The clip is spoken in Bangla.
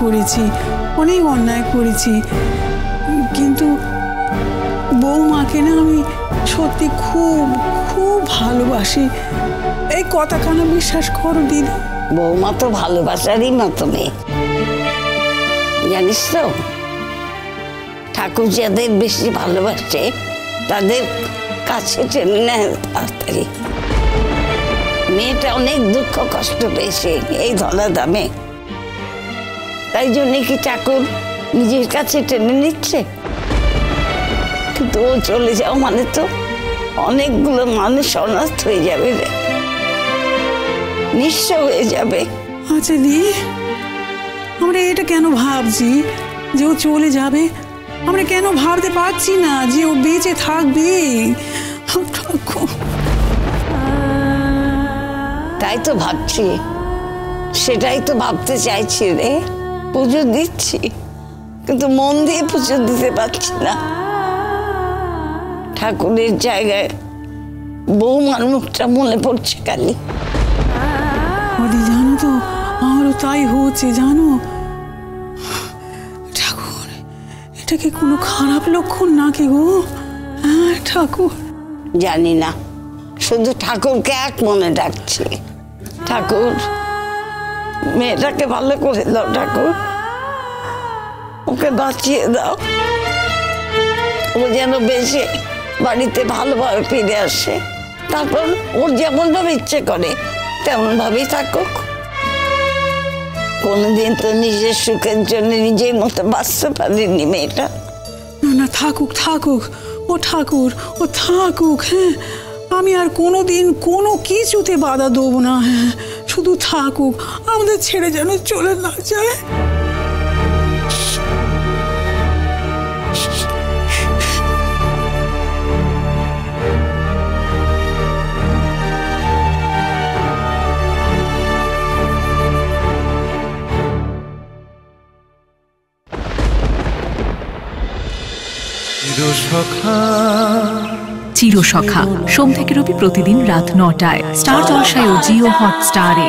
করেছি, অনেক অন্যায় করেছি, কিন্তু বৌমাকে না আমি সত্যি খুব খুব ভালোবাসি। এই কথাখানা বিশ্বাস করো দিদি। বৌমা তো ভালোবাসারই মতো মেয়ে, জানিস তো? ঠাকুর যাদের বেশি ভালোবাসে তাদের কাছে টেনে নেয় তাড়াতাড়ি। মেয়েটা অনেক দুঃখ কষ্ট পেয়েছে এই ধরা দামে, তাই জন্যে কি ঠাকুর নিজের কাছে টেনে নিচ্ছে? কিন্তু ও চলে যাও মানে তো অনেকগুলো মানুষ অনাথ হয়ে যাবে রে, নিঃস্ব হয়ে যাবে। আচ্ছা দি, আমরা এটা কেন ভাবছি যে ও চলে যাবে? আমরা কেন ভাবতে পারছি না যে ও বেঁচে থাকবে? তাই তো ভাবছি, সেটাই তো ভাবতে চাইছি রে। পুজো দিচ্ছি কিন্তু মন দিয়ে পুজো দিতে পারছি না। ঠাকুরের জায়গায় বৌমার মুখটা মনে পড়ছে খালি। দি জানো তো, আমারও তাই হচ্ছে জানো। ঠাকুর, এটা কি কোনো খারাপ লক্ষণ নাকি গো? হ্যাঁ ঠাকুর। জানি না, শুধু ঠাকুরকে এক মনে ডাকছি। ঠাকুর, মেয়েটাকে ভালো করে দাও ঠাকুর, ওকে বাঁচিয়ে দাও। ও যেন বেশি বাড়িতে ভালোভাবে ফিরে আসে, তারপর ওর যেমন ভাবে ইচ্ছে করে তেমন ভাবেই থাকুক। কোনোদিন তো নিজের সুখের জন্য নিজের মতো বাঁচতে পারেনি মেয়েটা। না না, থাকুক থাকুক, ও ঠাকুর ও থাকুক। হ্যাঁ, আমি আর কোনোদিন কোনো কিছুতে বাধা দেবো না। হ্যাঁ, শুধু থাকুক, আমাদের ছেড়ে যেন চলে না যায়। চিরসখা সোম থেকে রবি প্রতিদিন রাত ৯টায় স্টার জলসায় ও জিও হটস্টারে।